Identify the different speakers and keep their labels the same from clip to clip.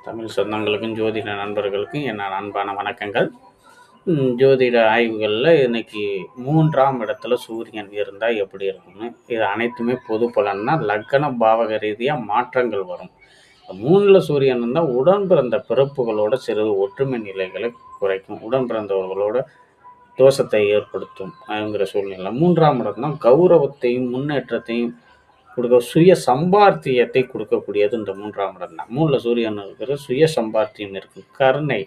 Speaker 1: தமிழ் சொந்தங்களுக்கும் ஜோதிட நண்பர்களுக்கும் என் அன்பான வணக்கங்கள். ஜோதிட ஆய்வுகளில் இன்னைக்கு 3ஆம் இடத்துல சூரியன் இருந்தால் எப்படி இருக்கும்னு, இது அனைத்துமே பொது பலன்னா லக்கண பாவக ரீதியாக மாற்றங்கள் வரும். 3ல் சூரியன் இருந்தால் உடன் பிறந்த பிறப்புகளோட சிறிது ஒற்றுமை நிலைகளை குறைக்கும், உடன் பிறந்தவர்களோட தோஷத்தை ஏற்படுத்தும் அப்படிங்கிற சூழ்நிலை. 3ஆம் இடம் தான் கௌரவத்தையும் முன்னேற்றத்தையும் கொடுக்க, சுய சம்பாத்தியத்தை கொடுக்கக்கூடியது இந்த 3ஆம் இடம் தான். 3ல் சூரியன் இருக்கிற சுய சம்பாத்தியம் இருக்குது, கருணை,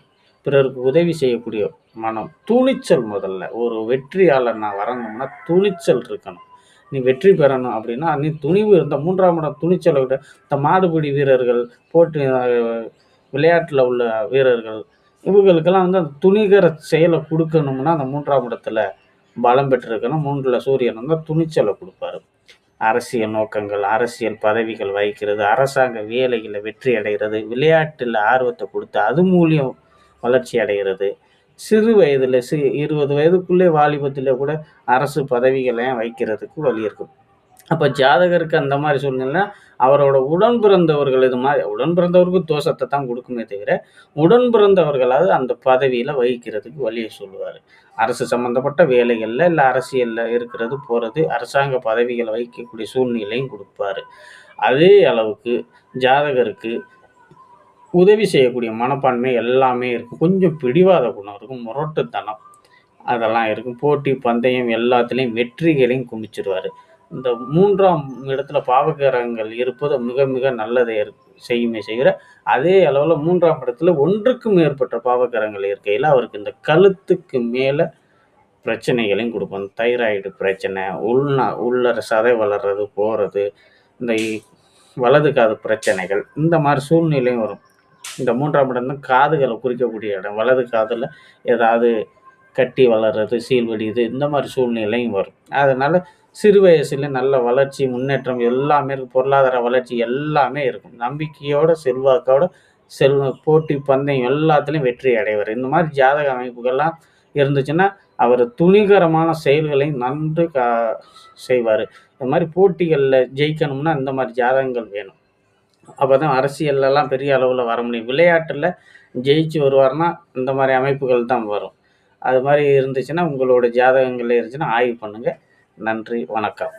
Speaker 1: பிறருக்கு உதவி செய்யக்கூடிய மனம், துணிச்சல். முதல்ல ஒரு வெற்றியாளர் நான் வரணும்னா துணிச்சல் இருக்கணும். நீ வெற்றி பெறணும் அப்படின்னா நீ துணிவு இருந்த 3ஆம் இடம் துணிச்சலை விட இந்த மாடுபிடி வீரர்கள், போட்டி விளையாட்டில் உள்ள வீரர்கள், இவங்களுக்கெல்லாம் வந்து அந்த துணிகர செயலை கொடுக்கணும்னா அந்த 3ஆம் இடத்துல பலம் பெற்றிருக்கணும். 3ல் சூரியன் வந்து துணிச்சலை கொடுப்பாரு. அரசியல் நோக்கங்கள், அரசியல் பதவிகள் வகிக்கிறது, அரசாங்க வேலைகளை வெற்றி அடைகிறது, விளையாட்டில் ஆர்வத்தை கொடுத்து அது மூலியம் வளர்ச்சி அடைகிறது. சிறு வயதில் 20 வயதுக்குள்ளே வாலிபத்தில் கூட அரசு பதவிகளை வைக்கிறதுக்கு வழி இருக்கும். அப்போ ஜாதகருக்கு அந்த மாதிரி சூழ்நிலை அவரோட உடன் பிறந்தவர்கள் இது மாதிரி உடன் பிறந்தவருக்கு தோஷத்தை தான் கொடுக்குமே தவிர உடன் பிறந்தவர்களாவது அந்த பதவியில் வகிக்கிறதுக்கு வழியை சொல்லுவார். அரசு சம்மந்தப்பட்ட வேலைகளில் இல்லை அரசியலில் இருக்கிறது போகிறது, அரசாங்க பதவிகளை வகிக்கக்கூடிய சூழ்நிலையும் கொடுப்பார். அதே அளவுக்கு ஜாதகருக்கு உதவி செய்யக்கூடிய மனப்பான்மை எல்லாமே இருக்கும். கொஞ்சம் பிடிவாத குணம் இருக்கும், முரட்டுத்தனம் அதெல்லாம் இருக்கும். போட்டி பந்தயம் எல்லாத்துலேயும் வெற்றிகளையும் குமிச்சிடுவார். இந்த 3ஆம் இடத்துல பாவகிரகங்கள் இருப்பது மிக மிக நல்லதை செய்யுமே செய்கிற அதே அளவில் 3ஆம் இடத்துல ஒன்றுக்கும் மேற்பட்ட பாவகிரகங்கள் இருக்கையில் அவருக்கு இந்த கழுத்துக்கு மேலே பிரச்சனைகளையும் கொடுக்கும். தைராய்டு பிரச்சனை, உள்ளர சதை வளர்றது போகிறது, இந்த வலது காது பிரச்சனைகள், இந்த மாதிரி சூழ்நிலையும் வரும். இந்த 3ஆம் இடம் தான் காதுகளை குறிக்கக்கூடிய இடம். வலது காதில் ஏதாவது கட்டி வளர்றது, சீல்வடியுது, இந்த மாதிரி சூழ்நிலையும் வரும். அதனால் சிறு வயசுல நல்ல வளர்ச்சி, முன்னேற்றம் எல்லாமே இருக்கும். பொருளாதார வளர்ச்சி எல்லாமே இருக்கும். நம்பிக்கையோட செல்வாக்கோட போட்டி பந்தயம் எல்லாத்துலேயும் வெற்றி அடைவார். இந்த மாதிரி ஜாதக அமைப்புகள்லாம் இருந்துச்சுன்னா அவர் துணிகரமான செயல்களை நன்கு செய்வார். இந்த மாதிரி போட்டிகளில் ஜெயிக்கணும்னா இந்த மாதிரி ஜாதகங்கள் வேணும். அப்போ தான் அரசியல்லாம் பெரிய அளவில் வர முடியும். விளையாட்டில் ஜெயிச்சு வருவார்னா இந்த மாதிரி அமைப்புகள் தான் வரும். அது மாதிரி இருந்துச்சுன்னா உங்களோட ஜாதகங்கள் இருந்துச்சுன்னா ஆய்வு பண்ணுங்கள். நன்றி, வணக்கம்.